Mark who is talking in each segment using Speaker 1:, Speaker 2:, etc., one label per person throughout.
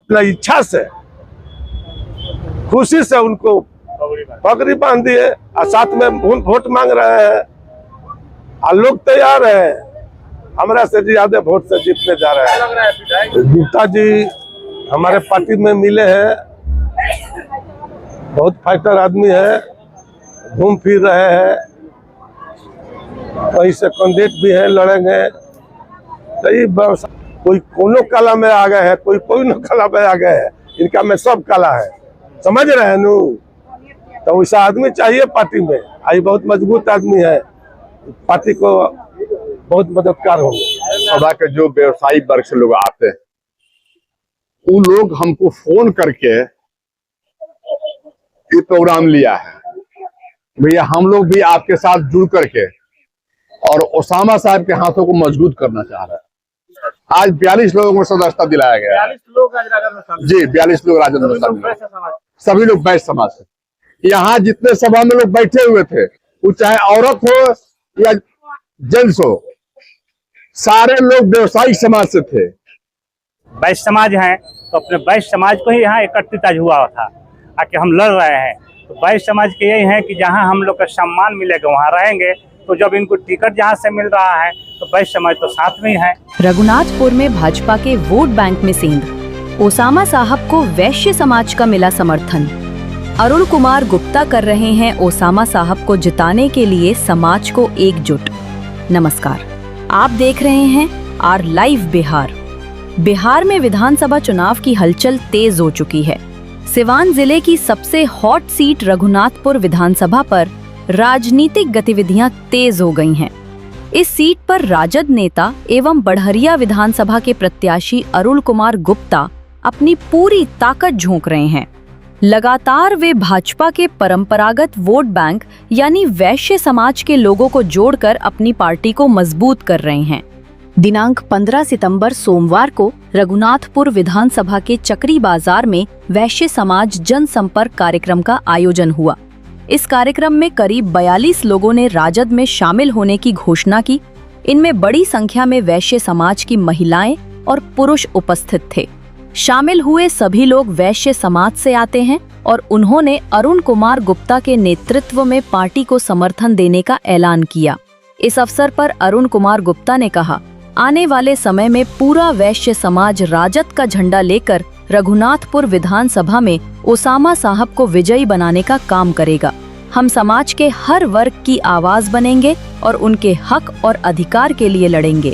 Speaker 1: अपना इच्छा से खुशी से उनको पगड़ी बांध दिए और साथ में वोट मांग रहे हैं और लोग तैयार है हमारा से ज्यादा वोट से जीतने जा रहे हैं। गुप्ता जी हमारे पार्टी में मिले हैं, बहुत फाइटर आदमी है, घूम फिर रहे हैं, कहीं से कैंडिडेट भी है, लड़ेंगे। तो ये कोई कोनो कला में आ गए हैं, कोई न कला में आ गए हैं, इनका में सब कला है, समझ रहे हैं नू। तो वैसा आदमी चाहिए पार्टी में, आई बहुत मजबूत आदमी है, पार्टी को बहुत मददगार होंगे।
Speaker 2: सभा के जो व्यवसायी वर्ग से लोग आते हैं वो लोग हमको फोन करके ये प्रोग्राम लिया है, भैया हम लोग भी आपके साथ जुड़ करके और ओसामा साहब के हाथों को मजबूत करना चाह रहे हैं। आज 42 लोगों को सदस्यता दिलाया गया है। 42 लोग जी 42 लोग राजद में शामिल, सभी लोग वैश्य समाज से। यहाँ जितने सभा में लोग बैठे हुए थे, वो चाहे औरत हो या जेंट्स हो, सारे लोग व्यवसायिक समाज से थे।
Speaker 3: वैश्य समाज है तो अपने वैश्य समाज को ही यहाँ एकत्रित आज हुआ था आके हम लड़ रहे हैं। तो वैश्य समाज के यही है कि जहाँ हम लोग का सम्मान मिलेगा वहाँ रहेंगे। तो जब इनको टिकट जहाँ से मिल रहा है तो वैश्य समाज तो साथ में ही है।
Speaker 4: रघुनाथपुर में भाजपा के वोट बैंक में सेंध, ओसामा साहब को वैश्य समाज का मिला समर्थन। अरुण कुमार गुप्ता कर रहे हैं ओसामा साहब को जिताने के लिए समाज को एकजुट। नमस्कार, आप देख रहे हैं आर लाइव बिहार। बिहार में विधानसभा चुनाव की हलचल तेज हो चुकी है। सिवान जिले की सबसे हॉट सीट रघुनाथपुर विधानसभा पर राजनीतिक गतिविधियां तेज हो गई हैं। इस सीट पर राजद नेता एवं बढ़हरिया विधानसभा के प्रत्याशी अरुण कुमार गुप्ता अपनी पूरी ताकत झोंक रहे हैं। लगातार वे भाजपा के परंपरागत वोट बैंक यानी वैश्य समाज के लोगों को जोड़कर अपनी पार्टी को मजबूत कर रहे हैं। दिनांक 15 सितंबर सोमवार को रघुनाथपुर विधानसभा के चक्री बाजार में वैश्य समाज जनसंपर्क कार्यक्रम का आयोजन हुआ। इस कार्यक्रम में करीब 42 लोगों ने राजद में शामिल होने की घोषणा की। इनमें बड़ी संख्या में वैश्य समाज की महिलाएं और पुरुष उपस्थित थे। शामिल हुए सभी लोग वैश्य समाज से आते हैं और उन्होंने अरुण कुमार गुप्ता के नेतृत्व में पार्टी को समर्थन देने का ऐलान किया। इस अवसर पर अरुण कुमार गुप्ता ने कहा, आने वाले समय में पूरा वैश्य समाज राजद का झंडा लेकर रघुनाथपुर विधानसभा में ओसामा साहब को विजयी बनाने का काम करेगा। हम समाज के हर वर्ग की आवाज बनेंगे और उनके हक और अधिकार के लिए लड़ेंगे।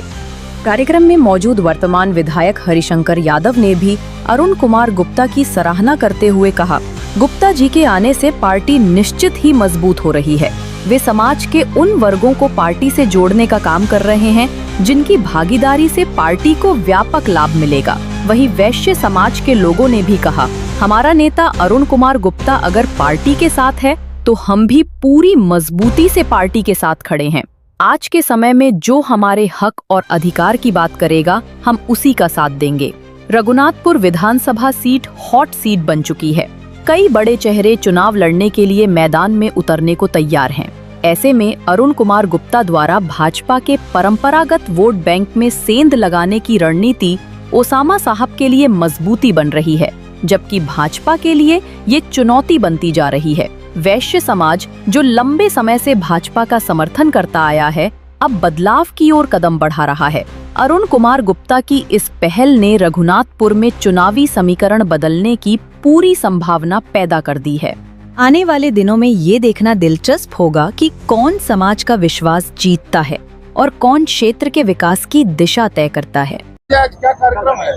Speaker 4: कार्यक्रम में मौजूद वर्तमान विधायक हरिशंकर यादव ने भी अरुण कुमार गुप्ता की सराहना करते हुए कहा, गुप्ता जी के आने से पार्टी निश्चित ही मजबूत हो रही है। वे समाज के उन वर्गों को पार्टी से जोड़ने का काम कर रहे हैं जिनकी भागीदारी से पार्टी को व्यापक लाभ मिलेगा। वहीं वैश्य समाज के लोगों ने भी कहा, हमारा नेता अरुण कुमार गुप्ता अगर पार्टी के साथ है तो हम भी पूरी मजबूती से पार्टी के साथ खड़े हैं। आज के समय में जो हमारे हक और अधिकार की बात करेगा हम उसी का साथ देंगे। रघुनाथपुर विधानसभा सीट हॉट सीट बन चुकी है। कई बड़े चेहरे चुनाव लड़ने के लिए मैदान में उतरने को तैयार हैं। ऐसे में अरुण कुमार गुप्ता द्वारा भाजपा के परंपरागत वोट बैंक में सेंध लगाने की रणनीति ओसामा साहब के लिए मजबूती बन रही है, जबकि भाजपा के लिए ये चुनौती बनती जा रही है। वैश्य समाज जो लंबे समय से भाजपा का समर्थन करता आया है, अब बदलाव की ओर कदम बढ़ा रहा है। अरुण कुमार गुप्ता की इस पहल ने रघुनाथपुर में चुनावी समीकरण बदलने की पूरी संभावना पैदा कर दी है। आने वाले दिनों में ये देखना दिलचस्प होगा कि कौन समाज का विश्वास जीतता है और कौन क्षेत्र के विकास की दिशा तय करता है।
Speaker 2: क्या कार्यक्रम है?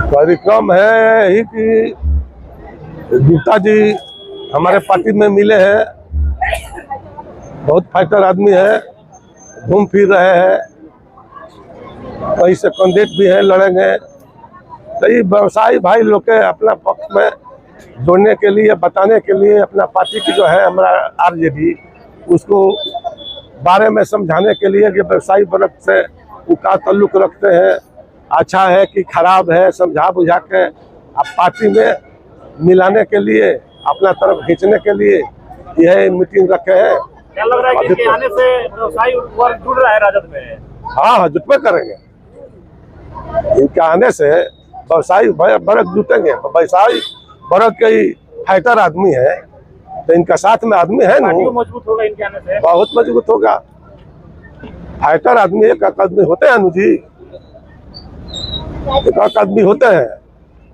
Speaker 1: कार्यक्रम है ही कि गुप्ता जी हमारे पार्टी में मिले हैं, बहुत फाइटर आदमी है, घूम फिर रहे हैं, कहीं से कैंडिडेट भी है, लड़ेंगे। तो ये व्यवसायी भाई लोग के अपना पक्ष में जोड़ने के लिए, बताने के लिए, अपना पार्टी की जो है हमारा आरजेडी, उसको बारे में समझाने के लिए कि व्यवसायी वर्ग से वो का ताल्लुक रखते हैं, अच्छा है कि खराब है, समझा बुझा के अब पार्टी में मिलाने के लिए, अपना तरफ खींचने के लिए यह मीटिंग रखे हैं।
Speaker 3: क्या लग रहा है कि इनके आने से व्यवसायी वर्ग जुड़ रहा है राजद में?
Speaker 1: हाँ, जुटवे करेंगे। इनके आने से व्यवसायी वर्ग जुटेंगे, व्यवसायी वर्ग के ही फाइटर आदमी है, तो इनका साथ में आदमी है ना,
Speaker 3: मजबूत होगा इनके आने से।
Speaker 1: बहुत मजबूत होगा। फाइटर आदमी एक आदमी होते हैं जी, एक आदमी होते हैं।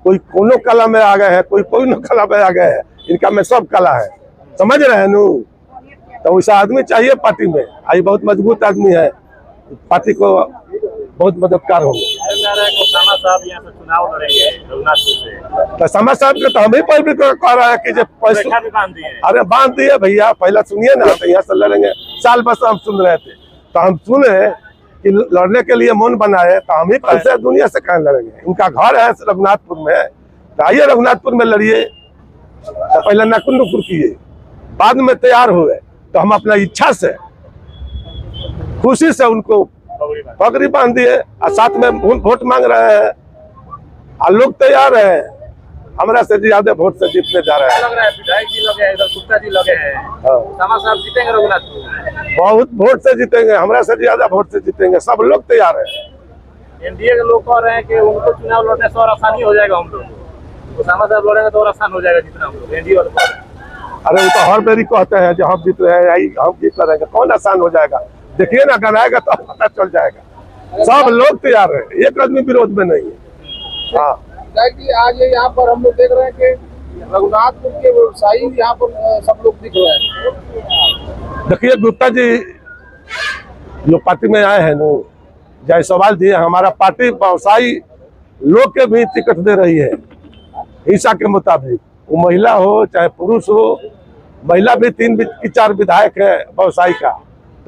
Speaker 1: कोई कोनो कला में आ गए हैं, कोई कला में आ गए हैं, इनका में सब कला है, समझ रहे हैं नु। तो वैसा आदमी चाहिए पार्टी में। आई बहुत मजबूत आदमी है, पार्टी को बहुत मददगार होंगे।
Speaker 3: ओसामा साहब यहाँ से चुनाव लड़ेंगे रघुनाथपुर से,
Speaker 1: तो ओसामा साहब के तो हम ही पब्लिक को कह रहा है कि जो पैसा
Speaker 3: भी बांध दिए।
Speaker 1: अरे बांध दिए भैया, पहला सुनिए ना, तो यहाँ से लड़ेंगे। साल बस हम सुन रहे थे, तो हम सुने कि लड़ने के लिए मन बनाए, तो हम ही पैसे दुनिया से कहाँ लड़ेंगे। इनका घर है रघुनाथपुर में, तो आइए रघुनाथपुर में लड़िए। तो पहले नकुन नुकुर किए, बाद में तैयार हुए, तो हम अपना इच्छा से खुशी से उनको पगड़ी बांध दिए और साथ में वोट मांग रहे हैं। और लोग तैयार है, हमारा से ज्यादा वोट से जीतने जा रहे हैं।
Speaker 3: लग रहा है विधायक जी लगे हैं, इधर गुप्ता जी लगे हैं, ओसामा साहब जीतेंगे रघुनाथपुर में।
Speaker 1: बहुत वोट से जीतेंगे, हमारा से ज्यादा वोट से जीतेंगे, सब लोग तैयार है।
Speaker 3: एनडीए के लोग कह रहे हैं कि उनको चुनाव लड़ने से और आसानी हो जाएगा, हम लोग ओसामा साहब लड़ेंगे तो और आसान हो जाएगा जितना हम लोग। एनडीए वाले कह रहे हैं।
Speaker 1: अरे वो तो हर बेरी कहते हैं जो हम जीत रहे हैं, हम जीत रहेंगे, कौन आसान हो जाएगा। देखिए ना, गनाएगा तो पता चल जाएगा। सब लोग तैयार है, एक आदमी विरोध में नहीं है। हाँ
Speaker 5: कि आज यहाँ पर हम लोग देख रहे हैं कि रघुनाथपुर के व्यवसायी यहाँ पर सब लोग दिख रहे हैं।
Speaker 1: देखिए गुप्ता जी जो पार्टी में आए हैं नो, जायसवाल जी, हमारा पार्टी व्यवसायी लोग के भी टिकट दे रही है हिस्सा के मुताबिक। वो महिला हो चाहे पुरुष हो, महिला भी 3 की 4 विधायक है व्यवसायी का,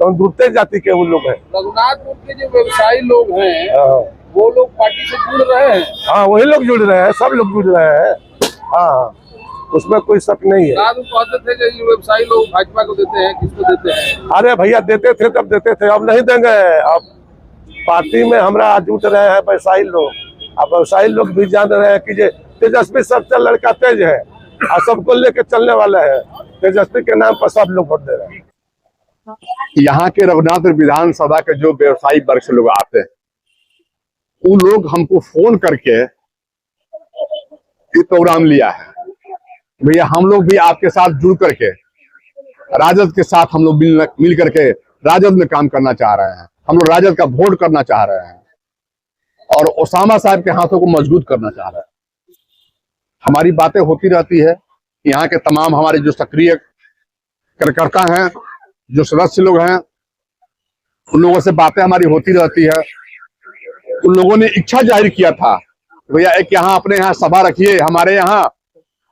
Speaker 1: तो हम दूसरे जाति के वो लोग हैं।
Speaker 5: रघुनाथपुर के जो व्यवसायी लोग हैं वो लोग पार्टी से जुड़ रहे हैं।
Speaker 1: हाँ वही लोग जुड़ रहे हैं, सब लोग जुड़ रहे हैं। हाँ उसमें कोई शक नहीं है।
Speaker 5: कहते थे कि ये व्यवसायी लोग भाजपा को देते हैं, किसको देते हैं?
Speaker 1: अरे भैया देते थे तब देते थे, अब नहीं देंगे। अब पार्टी में हमारा जुट रहे हैं व्यवसायी लोग, अब व्यवसायी लोग भी जान रहे हैं कि तेजस्वी सबसे लड़का तेज है और सबको लेके चलने वाला है। तेजस्वी के नाम पर सब लोग वोट दे रहे हैं।
Speaker 2: यहाँ के रघुनाथपुर विधानसभा के जो व्यवसायी वर्ग से लोग आते हैं, उन लोग हमको फोन करके ये प्रोग्राम लिया है, भैया हम लोग भी आपके साथ जुड़ करके राजद के साथ हम लोग मिल करके राजद में काम करना चाह रहे हैं। हम लोग राजद का वोट करना चाह रहे हैं और ओसामा साहब के हाथों को मजबूत करना चाह रहे हैं। हमारी बातें होती रहती है, यहाँ के तमाम हमारे जो सक्रिय कार्यकर्ता हैं, जो सदस्य लोग हैं, उन लोगों से बातें हमारी होती रहती है। उन लोगों ने इच्छा जाहिर किया था भैया एक यहाँ अपने यहाँ सभा रखिए हमारे यहाँ,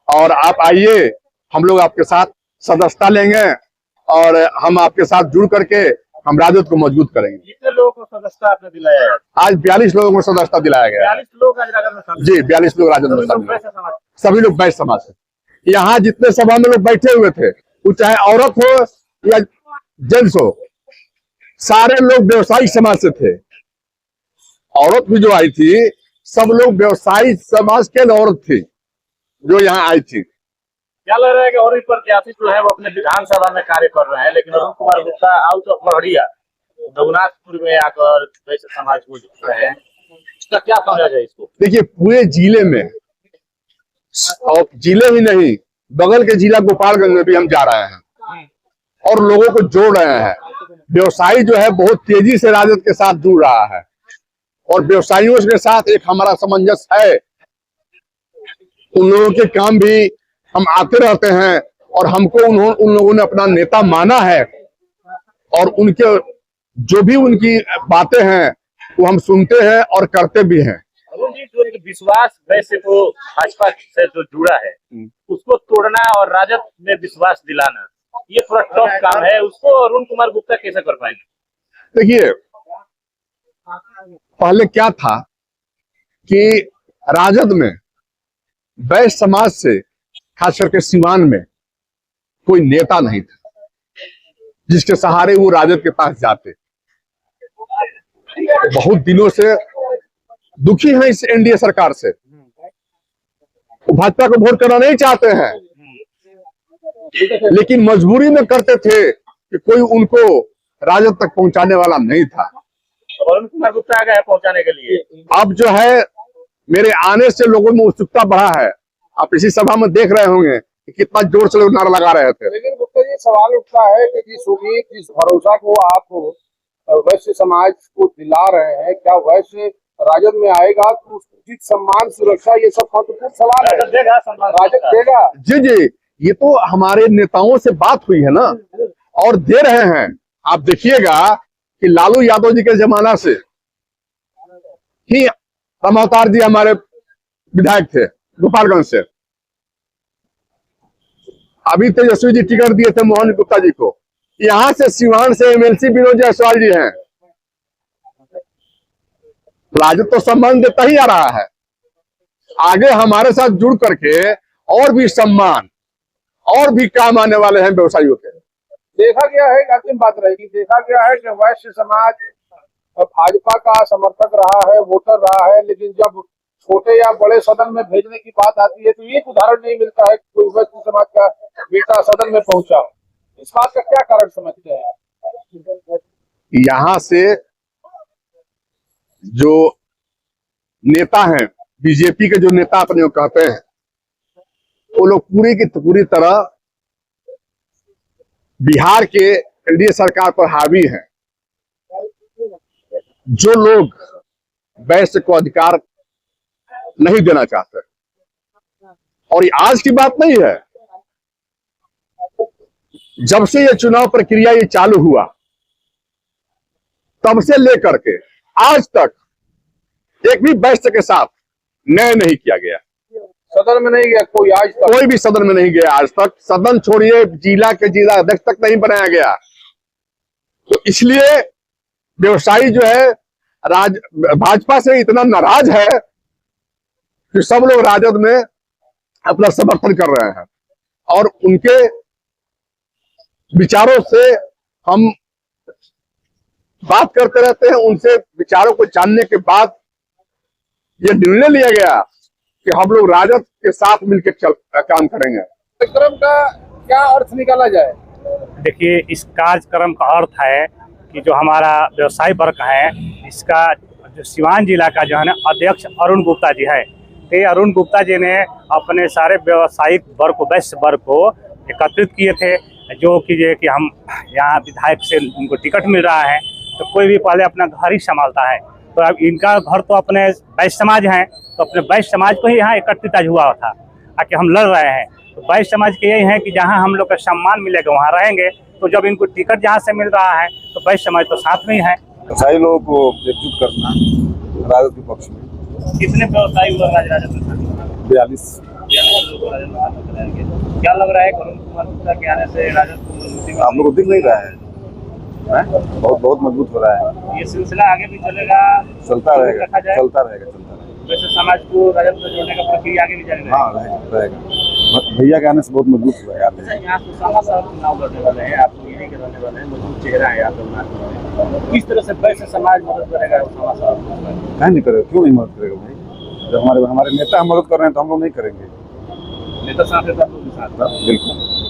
Speaker 2: और आप आइए, हम लोग आपके साथ सदस्यता लेंगे और हम आपके साथ जुड़ करके हम राजद को मजबूत करेंगे।
Speaker 3: कितने लोगों को सदस्यता आपने दिलाया है?
Speaker 2: आज 42 लोगों को सदस्यता दिलाया गया।
Speaker 3: 42 लोग आज राजद में शामिल।
Speaker 2: जी 42 लोग राजद में शामिल, सभी लोग बैठ समाज से। यहाँ जितने सभा में लोग बैठे हुए थे, वो चाहे औरत हो या जेंट्स हो, सारे लोग व्यवसायी समाज से थे। औरत भी जो आई थी, सब लोग व्यवसायी समाज के औरत थी जो यहाँ आई थी।
Speaker 3: क्या लग रहा है कि और भी प्रत्याशी जो है वो अपने विधानसभा में कार्य कर रहे हैं, लेकिन अरुण कुमार गुप्ता आउट ऑफ मरहरिया रघुनाथपुर में आकर वैश्य समाज को जुड़ रहे हैं, इसका क्या समझा जाए इसको? देखिए
Speaker 2: पूरे जिले में, और जिले ही नहीं, बगल के जिला गोपालगंज में भी हम जा रहे हैं और लोगों को जोड़ रहे हैं। व्यवसायी जो है बहुत तेजी से राजद के साथ जुड़ रहा है और व्यवसायियों के साथ एक हमारा सामंजस्य है। उन लोगों के काम भी हम आते रहते हैं और हमको उन लोगों ने अपना नेता माना है और उनके जो भी उनकी बातें हैं वो हम सुनते हैं और करते भी हैं।
Speaker 3: अरुण जी, जो एक विश्वास वैसे को भाजपा से जो जुड़ा है उसको तोड़ना और राजद में विश्वास दिलाना, ये थोड़ा टफ काम है, उसको अरुण कुमार गुप्ता कैसे कर पाएंगे?
Speaker 2: देखिए पहले क्या था कि राजद में वैश्य समाज से, खास करके सिवान में, कोई नेता नहीं था जिसके सहारे वो राजद के पास जाते। बहुत दिनों से दुखी हैं इस एनडीए सरकार से, वो भाजपा को वोट करना नहीं चाहते हैं, लेकिन मजबूरी में करते थे कि कोई उनको राजद तक पहुंचाने वाला नहीं था।
Speaker 3: अरुण कुमार गुप्ता आ गए हैं पहुंचाने के लिए।
Speaker 2: अब जो है मेरे आने से लोगों में उत्सुकता बढ़ा है। आप इसी सभा में देख रहे होंगे कि कितना जोर से लोग नारा लगा रहे थे।
Speaker 5: लेकिन गुप्ता जी सवाल उठता है कि जिस उम्मीद जिस भरोसा को आप वैश्य समाज को दिला रहे हैं, क्या वैश्य राजद में आएगा तो उचित सम्मान सुरक्षा ये सब महत्वपूर्ण सवाल है। राजद देगा?
Speaker 2: जी जी, ये तो हमारे नेताओं से बात हुई है ना, और दे रहे हैं। आप देखिएगा कि लालू यादव जी के जमाना से ही राम अवतार जी हमारे विधायक थे गोपालगंज से। अभी तेजस्वी जी टिकट दिए थे मोहन गुप्ता जी को। यहां से सिवान से एमएलसी विनोद जायसवाल जी हैं। राजद तो सम्मान देता ही आ रहा है, आगे हमारे साथ जुड़ करके और भी सम्मान और भी काम आने वाले हैं व्यवसायियों के।
Speaker 5: देखा गया है, अंतिम बात रहेगी, देखा गया है कि वैश्य समाज भाजपा का समर्थक रहा है, वोटर रहा है, लेकिन जब छोटे या बड़े सदन में भेजने की बात आती है तो एक उदाहरण नहीं मिलता है कि कोई वैश्य समाज का बेटा सदन में पहुंचा। इस बात का क्या कारण समझते हैं आप?
Speaker 2: यहां से जो नेता हैं, बीजेपी के जो नेता अपने को कहते हैं, वो लोग पूरी की पूरी तरह बिहार के एनडीए सरकार पर हावी हैं। जो लोग वैश्य को अधिकार नहीं देना चाहते, और ये आज की बात नहीं है, जब से ये चुनाव प्रक्रिया ये चालू हुआ तब से लेकर के आज तक एक भी वैश्य के साथ न्याय नहीं किया गया।
Speaker 5: सदन में नहीं गया कोई आज तक,
Speaker 2: कोई भी सदन में नहीं गया आज तक। सदन छोड़िए, जिला के जिला अध्यक्ष तक नहीं बनाया गया। तो इसलिए व्यवसायी जो है भाजपा से इतना नाराज है कि सब लोग राजद में अपना समर्थन कर रहे हैं, और उनके विचारों से हम बात करते रहते हैं। उनसे विचारों को जानने के बाद ये निर्णय लिया गया कि हम लोग राजद के साथ मिलकर काम करेंगे।
Speaker 5: कार्यक्रम का क्या अर्थ निकाला जाए?
Speaker 3: देखिए, इस कार्यक्रम का अर्थ है कि जो हमारा व्यवसायी वर्ग है, इसका जो सिवान जिला का जो है ना अध्यक्ष अरुण गुप्ता जी है, तो अरुण गुप्ता जी ने अपने सारे व्यवसायिक वर्ग को, वैश्य वर्ग को एकत्रित किए थे। जो कि हम यहाँ विधायक से उनको टिकट मिल रहा है, तो कोई भी पहले अपना घर ही संभालता है। तो अब इनका घर तो अपने वैश्य समाज हैं, तो अपने वैश्य समाज को ही यहाँ एकत्रित आज हुआ था कि हम लड़ रहे हैं। तो वैश्य समाज के यही है कि जहाँ हम लोग का सम्मान मिलेगा वहाँ रहेंगे। तो जब इनको टिकट जहाँ से मिल रहा है तो वैश्य समाज तो साथ में ही है।
Speaker 6: व्यवसायी लोगों को एकजुट करना राजद के पक्ष में।
Speaker 3: कितने व्यवसायी हुआ राजद में?
Speaker 6: 42।
Speaker 3: क्या लग रहा है अरुण कुमार गुप्ता के आने से राजद को मजबूती?
Speaker 6: आप लोग को दिख नहीं रहा है? बहुत बहुत मजबूत हो रहा है।
Speaker 3: ये सिलसिला आगे भी चलेगा,
Speaker 6: चलता रहेगा, चलता रहेगा।
Speaker 3: वैसे समाज को राजद में जोड़ने का प्रक्रिया आगे भी जारी रहेगा।
Speaker 6: हाँ, रहेगा। भैया के आने से बहुत मजबूत हुआ है।
Speaker 3: यहाँ ओसामा साहब चुनाव लड़ने वाले हैं, आप यहीं के रहने वाले हैं, मजबूत चेहरा है आप लोग। किस तरह से वैसे समाज मदद करेगा ओसामा साहब?
Speaker 6: कहीं नहीं करेगा, क्यों नहीं मदद करेगा भाई? जब हमारे नेता मदद कर रहे हैं तो हम लोग नहीं करेंगे?
Speaker 3: नेता साथ है तो आप लोग के साथ।
Speaker 6: बिल्कुल।